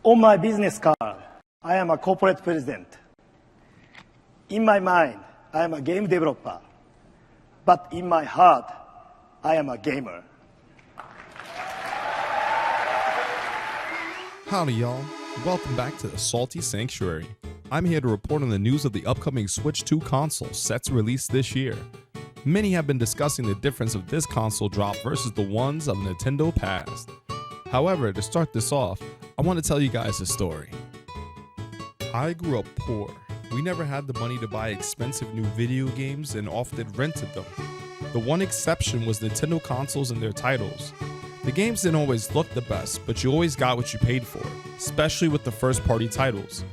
On my business card, I am a corporate president. In my mind, I am a game developer. But in my heart, I am a gamer. Howdy, y'all. Welcome back to the Salty Sanctuary. I'm here to report on the news of the upcoming Switch 2 console set to release this year. Many have been discussing the difference of this console drop versus the ones of Nintendo past. However, to start this off, I want to tell you guys a story. I grew up poor. We never had the money to buy expensive new video games and often rented them. The one exception was Nintendo consoles and their titles. The games didn't always look the best, but you always got what you paid for, especially with the first-party titles.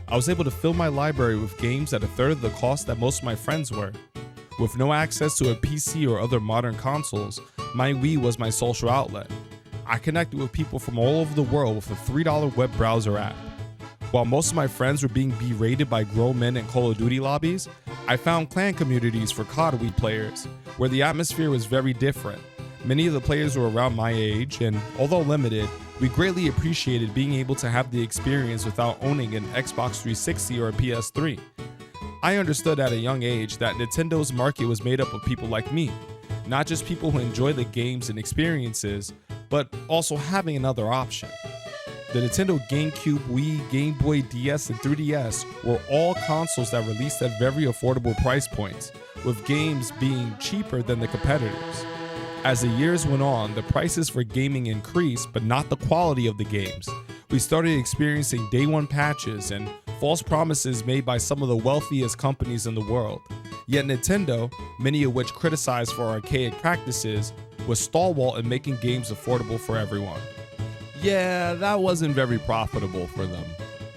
I was able to fill my library with games at a third of the cost that most of my friends were. With no access to a PC or other modern consoles, my Wii was my social outlet. I connected with people from all over the world with a $3 web browser app. While most of my friends were being berated by grown men in Call of Duty lobbies, I found clan communities for COD Wii players, where the atmosphere was very different. Many of the players were around my age, and although limited, we greatly appreciated being able to have the experience without owning an Xbox 360 or a PS3. I understood at a young age that Nintendo's market was made up of people like me, not just people who enjoy the games and experiences, but also having another option. The Nintendo GameCube, Wii, Game Boy DS, and 3DS were all consoles that released at very affordable price points, with games being cheaper than the competitors. As the years went on, the prices for gaming increased, but not the quality of the games. We started experiencing day one patches and false promises made by some of the wealthiest companies in the world. Yet Nintendo, many of which criticized for archaic practices, was stalwart in making games affordable for everyone. Yeah, that wasn't very profitable for them.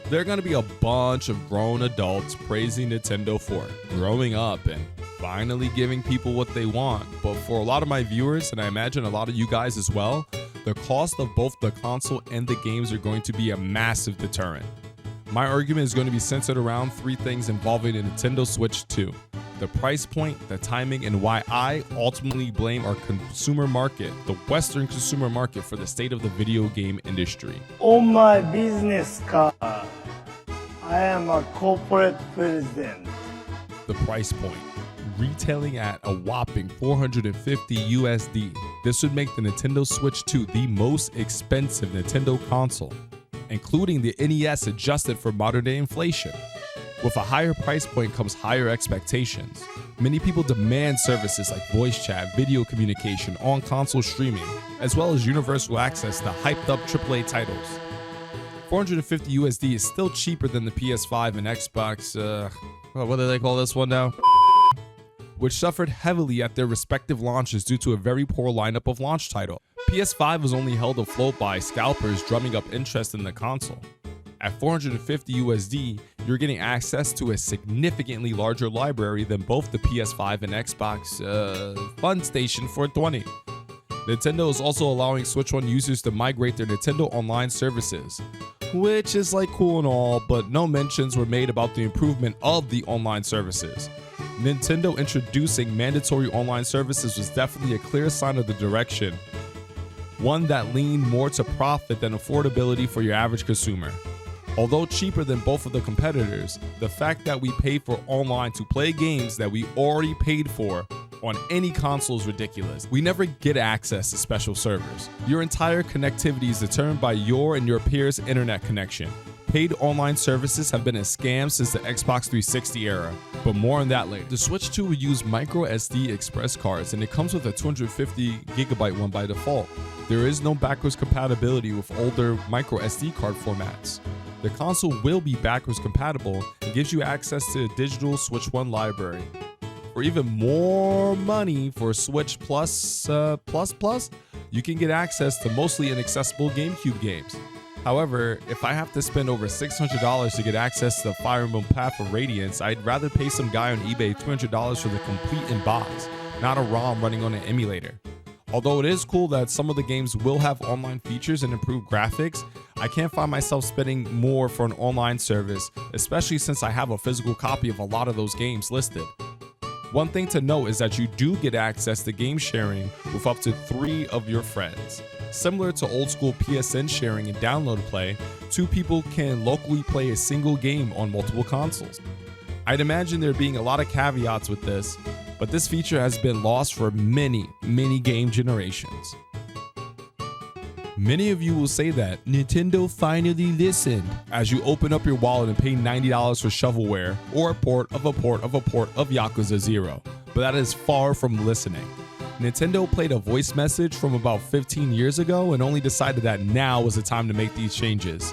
There are going to be a bunch of grown adults praising Nintendo for growing up and finally giving people what they want, but for a lot of my viewers, and I imagine a lot of you guys as well, the cost of both the console and the games are going to be a massive deterrent. My argument is going to be centered around three things involving the Nintendo Switch 2. The price point, the timing, and why I ultimately blame our consumer market, the Western consumer market, for the state of the video game industry. On my business card, I am a corporate president. The price point. Retailing at a whopping $450 USD. This would make the Nintendo Switch 2 the most expensive Nintendo console, including the NES adjusted for modern day inflation. With a higher price point comes higher expectations. Many people demand services like voice chat, video communication, on-console streaming, as well as universal access to hyped-up AAA titles. $450 USD is still cheaper than the PS5 and Xbox, what do they call this one now? Which suffered heavily at their respective launches due to a very poor lineup of launch titles. PS5 was only held afloat by scalpers drumming up interest in the console. At $450 USD, you're getting access to a significantly larger library than both the PS5 and Xbox Fun Station for $20. Nintendo is also allowing Switch 1 users to migrate their Nintendo Online services, which is like cool and all, but no mentions were made about the improvement of the online services. Nintendo introducing mandatory online services was definitely a clear sign of the direction, one that leaned more to profit than affordability for your average consumer. Although cheaper than both of the competitors, the fact that we pay for online to play games that we already paid for on any console is ridiculous. We never get access to special servers. Your entire connectivity is determined by your and your peers' internet connection. Paid online services have been a scam since the Xbox 360 era, but more on that later. The Switch 2 will use micro SD express cards, and it comes with a 250GB one by default. There is no backwards compatibility with older micro SD card formats. The console will be backwards compatible and gives you access to a digital Switch 1 library. For even more money for Switch Plus, you can get access to mostly inaccessible GameCube games. However, if I have to spend over $600 to get access to Fire Emblem Path of Radiance, I'd rather pay some guy on eBay $200 for the complete in box, not a ROM running on an emulator. Although it is cool that some of the games will have online features and improved graphics, I can't find myself spending more for an online service, especially since I have a physical copy of a lot of those games listed. One thing to note is that you do get access to game sharing with up to 3 of your friends. Similar to old school PSN sharing and download play, two people can locally play a single game on multiple consoles. I'd imagine there being a lot of caveats with this, but this feature has been lost for many game generations. Many of you will say that Nintendo finally listened as you open up your wallet and pay $90 for shovelware or a port of Yakuza 0, but that is far from listening. Nintendo played a voice message from about 15 years ago and only decided that now was the time to make these changes.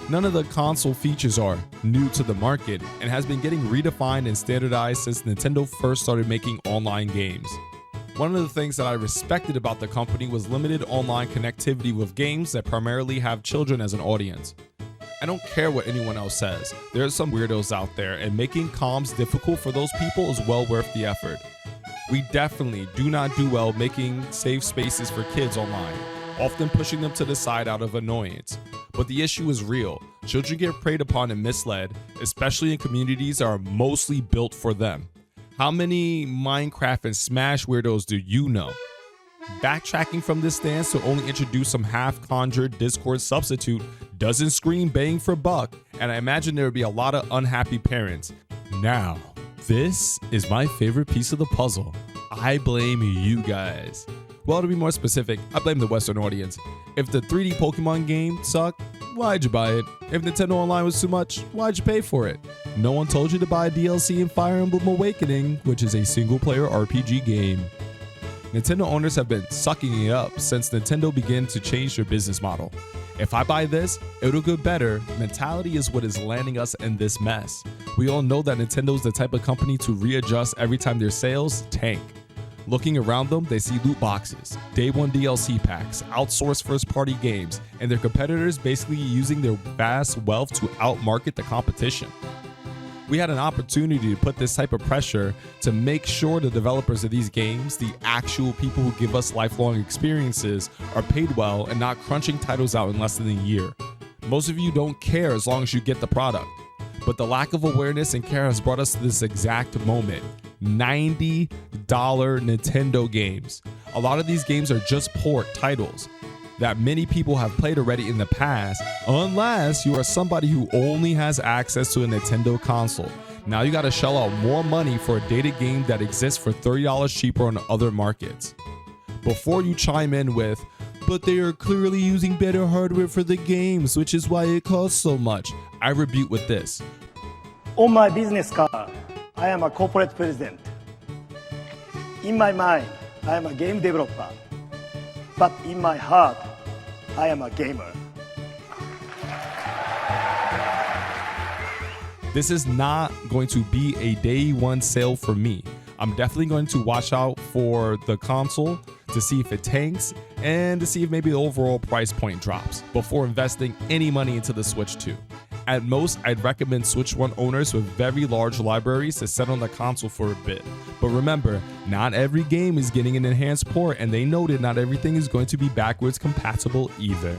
None of the console features are new to the market and has been getting redefined and standardized since Nintendo first started making online games. One of the things that I respected about the company was limited online connectivity with games that primarily have children as an audience. I don't care what anyone else says, there are some weirdos out there, and making comms difficult for those people is well worth the effort. We definitely do not do well making safe spaces for kids online, often pushing them to the side out of annoyance. But the issue is real. Children get preyed upon and misled, especially in communities that are mostly built for them. How many Minecraft and Smash weirdos do you know? Backtracking from this stance to only introduce some half-conjured Discord substitute doesn't scream bang for buck, and I imagine there would be a lot of unhappy parents. Now, this is my favorite piece of the puzzle. I blame you guys. Well, to be more specific, I blame the Western audience. If the 3D Pokemon game sucked, why'd you buy it? If Nintendo Online was too much, why'd you pay for it? No one told you to buy DLC in Fire Emblem Awakening, which is a single-player RPG game. Nintendo owners have been sucking it up since Nintendo began to change their business model. If I buy this, it'll get better mentality is what is landing us in this mess. We all know that Nintendo's the type of company to readjust every time their sales tank. Looking around them, they see loot boxes, day one DLC packs, outsourced first-party games, and their competitors basically using their vast wealth to outmarket the competition. We had an opportunity to put this type of pressure to make sure the developers of these games, the actual people who give us lifelong experiences, are paid well and not crunching titles out in less than a year. Most of you don't care as long as you get the product, but the lack of awareness and care has brought us to this exact moment. $90 Nintendo games. A lot of these games are just port titles that many people have played already in the past, unless you are somebody who only has access to a Nintendo console. Now you gotta shell out more money for a dated game that exists for $30 cheaper on other markets. Before you chime in with, but they are clearly using better hardware for the games, which is why it costs so much, I rebuke with this. On my business card, I am a corporate president. In my mind, I am a game developer. But in my heart, I am a gamer. This is not going to be a day one sale for me. I'm definitely going to watch out for the console to see if it tanks and to see if maybe the overall price point drops before investing any money into the Switch 2. At most, I'd recommend Switch 1 owners with very large libraries to set on the console for a bit. But remember, not every game is getting an enhanced port, and they noted not everything is going to be backwards compatible either.